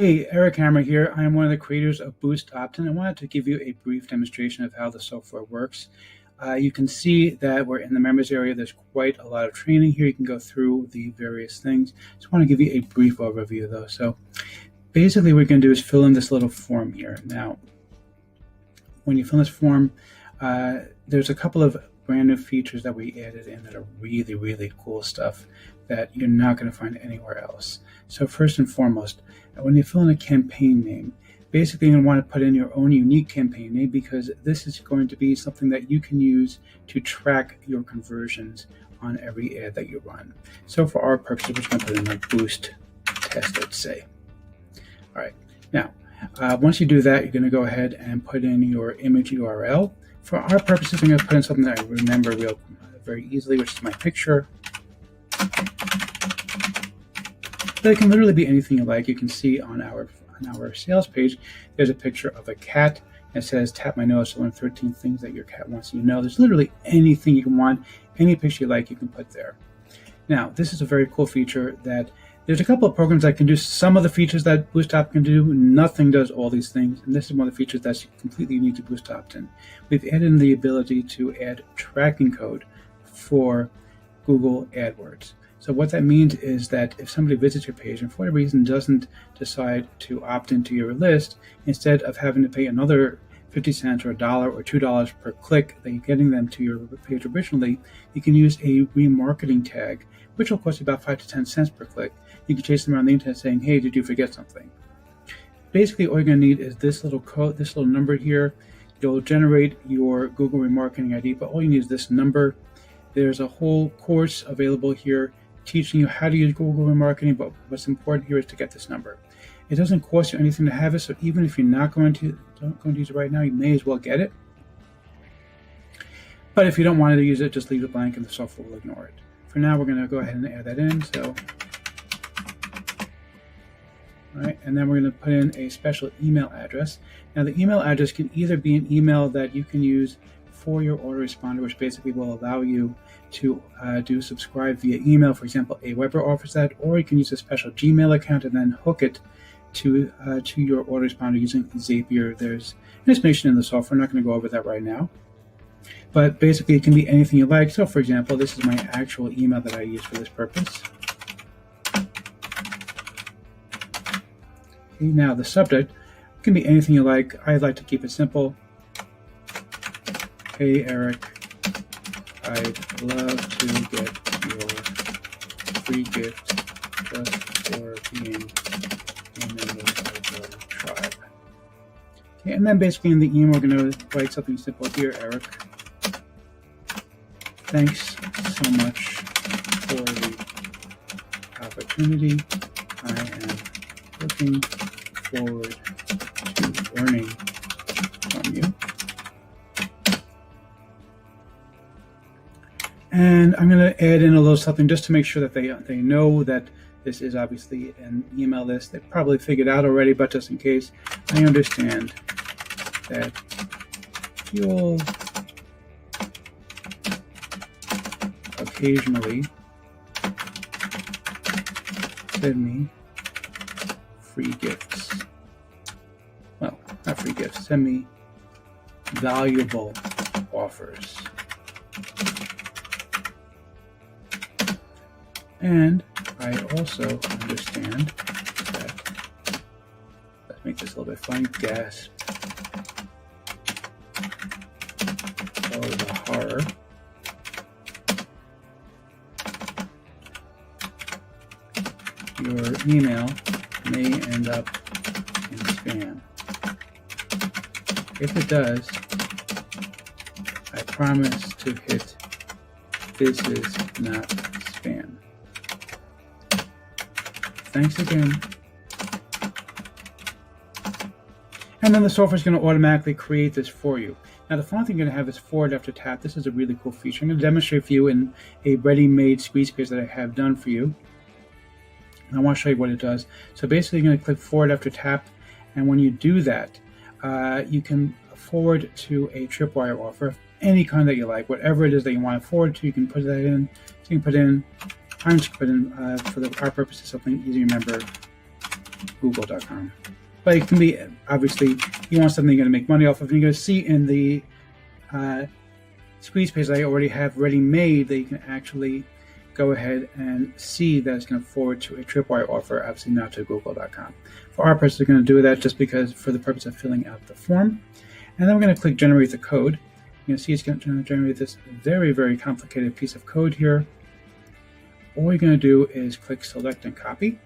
Hey, Eric Hammer here. I am one of the creators of Boost Optin. I wanted to give you a brief demonstration of how the software works. You can see that we're in the members area. There's quite a lot of training here. You can go through the various things. Just want to give you a brief overview though. So basically what we're going to do is fill in this little form here. Now, when you fill this form, there's a couple of brand new features that we added in that are really, really cool stuff that you're not going to find anywhere else. So first and foremost, when you fill in a campaign name, basically you're going to want to put in your own unique campaign name because this is going to be something that you can use to track your conversions on every ad that you run. So for our purposes, we're just going to put in a boost test, let's say. All right, now, once you do that, you're going to go ahead and put in your image URL. For our purposes, I'm going to put in something that I remember very easily, which is my picture. But it can literally be anything you like. You can see on our sales page, there's a picture of a cat. It says, tap my nose to learn 13 things that your cat wants you to know. There's literally anything you can want, any picture you like, you can put there. Now, this is a very cool feature that there's a couple of programs that can do some of the features that Boost Optin can do. Nothing does all these things, and this is one of the features that's completely unique to Boost Optin. We've added in the ability to add tracking code for Google AdWords. So what that means is that if somebody visits your page and for whatever reason doesn't decide to opt into your list, instead of having to pay another 50 cents or $1 or $2 per click that you're getting them to your page originally, you can use a remarketing tag, which will cost you about 5 to 10 cents per click. You can chase them around the internet saying, hey, did you forget something? Basically, all you're going to need is this little code, this little number here. You'll generate your Google remarketing ID, but all you need is this number. There's a whole course available here teaching you how to use Google remarketing, but what's important here is to get this number. It doesn't cost you anything to have it, so even if you're not going to use it right now, you may as well get it. But if you don't want to use it, just leave it blank and the software will ignore it. For now, we're going to go ahead and add that in. So, all right, and then we're going to put in a special email address. Now, the email address can either be an email that you can use for your autoresponder, which basically will allow you to do subscribe via email. For example, Aweber offers that, or you can use a special Gmail account and then hook it to your autoresponder using Zapier. There's information in the software. I'm not going to go over that right now. But basically, it can be anything you like. So, for example, this is my actual email that I use for this purpose. Okay, now, the subject can be anything you like. I like to keep it simple. Hey, Eric, I'd love to get your free gift just for being a member of the tribe. Okay, and then basically in the email, we're going to write something simple here, Eric. Thanks so much for the opportunity. I am looking forward to learning from you. And I'm going to add in a little something just to make sure that they know that this is obviously an email list. They probably figured out already, but just in case, I understand that you'll occasionally send me free gifts. Well, not free gifts, send me valuable offers. And I also understand that, let's make this a little bit funny, gasp. Oh, the horror. Your email may end up in spam. If it does, I promise to hit this is not spam. Thanks again. And then the software is going to automatically create this for you. Now, the final thing you're going to have is forward after tap. This is a really cool feature. I'm going to demonstrate for you in a ready-made squeeze page that I have done for you. And I want to show you what it does. So basically, you're going to click forward after tap. And when you do that, you can forward to a tripwire offer of any kind that you like. Whatever it is that you want to forward to, you can put that in. So you can put in, I'm just put in, for our purposes, something easy to remember. google.com. But it can be, obviously, you want something you're going to make money off of. And you're going to see in the squeeze page that I already have ready made that you can actually go ahead and see that it's going to forward to a tripwire offer, obviously not to google.com. For our purpose, we're going to do that just because for the purpose of filling out the form. And then we're going to click generate the code. You can see it's going to generate this very, very complicated piece of code here. All you're going to do is click select and copy.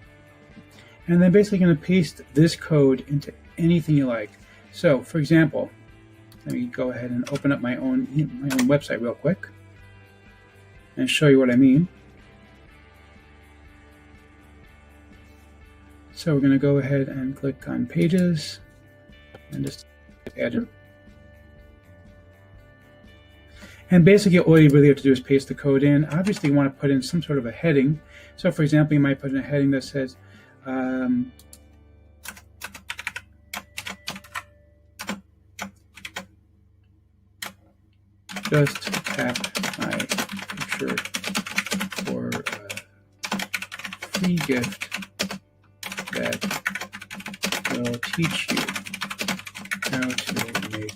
And then basically going to paste this code into anything you like. So for example, let me go ahead and open up my own website real quick and show you what I mean. So we're going to go ahead and click on pages and just add it. And basically all you really have to do is paste the code in. Obviously you want to put in some sort of a heading. So for example, you might put in a heading that says just tap my picture for a free gift that will teach you how to make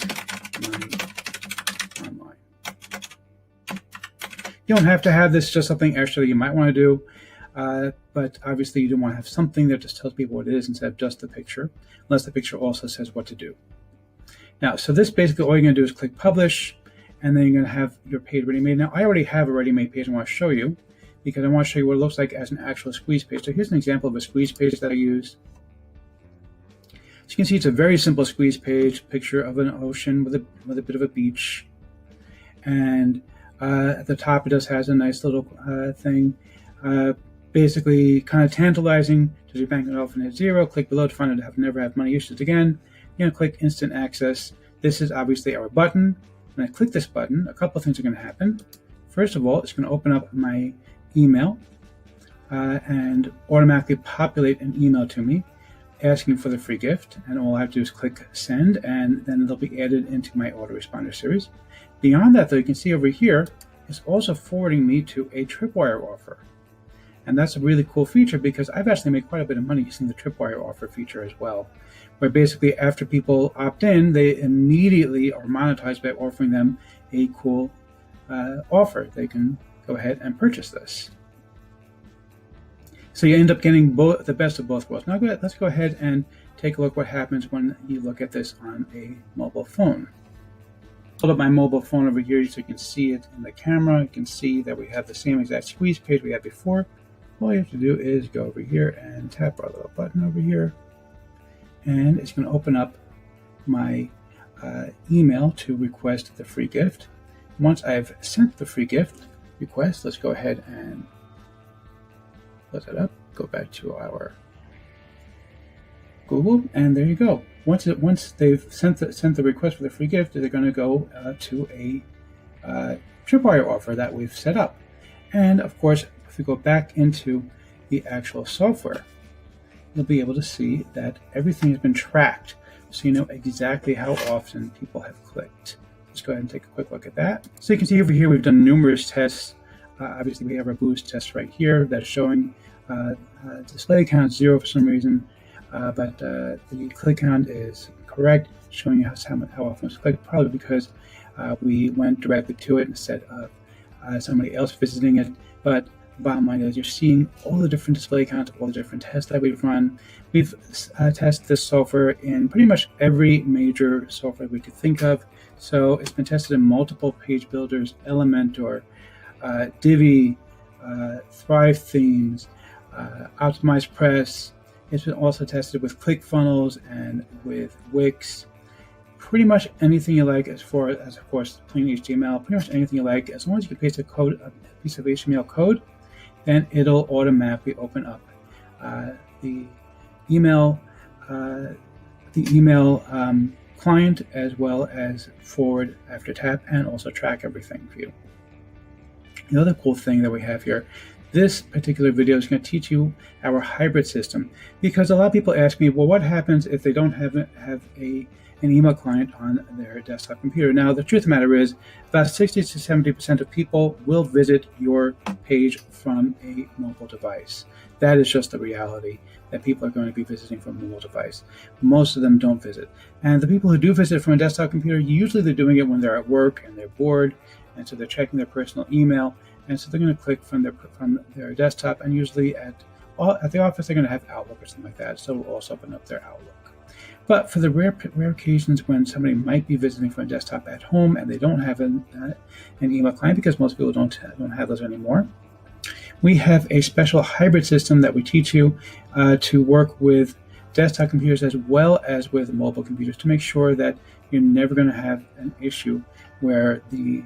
money online. You don't have to have this, just something extra that you might want to do, but obviously you don't want to have something that just tells people what it is instead of just the picture, unless the picture also says what to do. Now, so this basically all you're going to do is click publish, and then you're going to have your page ready-made. Now, I already have a ready-made page I want to show you because I want to show you what it looks like as an actual squeeze page. So here's an example of a squeeze page that I used. So you can see it's a very simple squeeze page, picture of an ocean with a bit of a beach. And at the top, it just has a nice little thing, basically kind of tantalizing. Does your bank often hit zero? Click below to find out never have money issues again. You're going to click instant access. This is obviously our button. When I click this button, a couple of things are going to happen. First of all, it's going to open up my email and automatically populate an email to me asking for the free gift. And all I have to do is click send, and then it'll be added into my autoresponder series. Beyond that, though, you can see over here, it's also forwarding me to a tripwire offer. And that's a really cool feature because I've actually made quite a bit of money using the tripwire offer feature as well, where basically after people opt in, they immediately are monetized by offering them a cool offer. They can go ahead and purchase this. So you end up getting the best of both worlds. Now let's go ahead and take a look what happens when you look at this on a mobile phone. Hold up my mobile phone over here so you can see it in the camera. You can see that we have the same exact squeeze page we had before. All you have to do is go over here and tap our little button over here. And it's going to open up my email to request the free gift. Once I've sent the free gift request, let's go ahead and close that up. Go back to our Google, and there you go. Once they've sent the request for the free gift, they're going to go to a tripwire offer that we've set up. And of course, if we go back into the actual software, you'll be able to see that everything has been tracked, so you know exactly how often people have clicked. Let's go ahead and take a quick look at that. So you can see over here we've done numerous tests. Obviously, we have our boost test right here that's showing display count 0 for some reason, but the click count is correct, showing us how often it's clicked, probably because we went directly to it instead of somebody else visiting it. But the bottom line is you're seeing all the different display counts, all the different tests that we've run. We've tested this software in pretty much every major software we could think of. So it's been tested in multiple page builders, Elementor, Divi, Thrive Themes, Optimize Press. It's been also tested with Clickfunnels and with Wix. Pretty much anything you like, as far as, of course, plain HTML, pretty much anything you like, as long as you can paste a piece of HTML code, then it'll automatically open up the email client, as well as forward after tap, and also track everything for you. The other cool thing that we have here This particular video is going to teach you our hybrid system, because a lot of people ask me, well, what happens if they don't have an email client on their desktop computer? Now, the truth of the matter is about 60 to 70% of people will visit your page from a mobile device. That is just the reality, that people are going to be visiting from a mobile device. Most of them don't visit. And the people who do visit from a desktop computer, usually they're doing it when they're at work and they're bored, and so they're checking their personal email, and so they're going to click from their desktop, and usually at the office they're going to have Outlook or something like that, so it'll also open up their Outlook. But for the rare occasions when somebody might be visiting from a desktop at home and they don't have an email client, because most people don't have those anymore, we have a special hybrid system that we teach you to work with desktop computers as well as with mobile computers, to make sure that you're never going to have an issue where the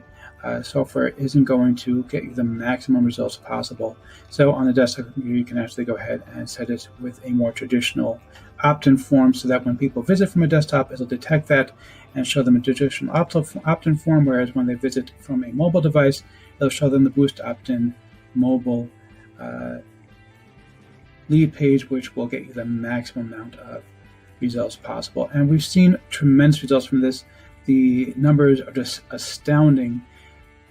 software isn't going to get you the maximum results possible. So on the desktop computer, you can actually go ahead and set it with a more traditional opt-in form, so that when people visit from a desktop, it'll detect that and show them a traditional opt-in form, whereas when they visit from a mobile device, it'll show them the Boost opt-in mobile lead page, which will get you the maximum amount of results possible. And we've seen tremendous results from this. The numbers are just astounding.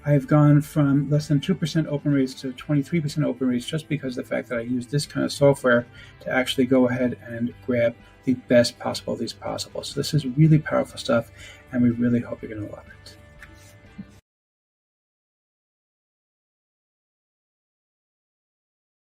I've gone from less than 2% open rates to 23% open rates, just because of the fact that I use this kind of software to actually go ahead and grab the best possible of these possible. So this is really powerful stuff, and we really hope you're going to love it.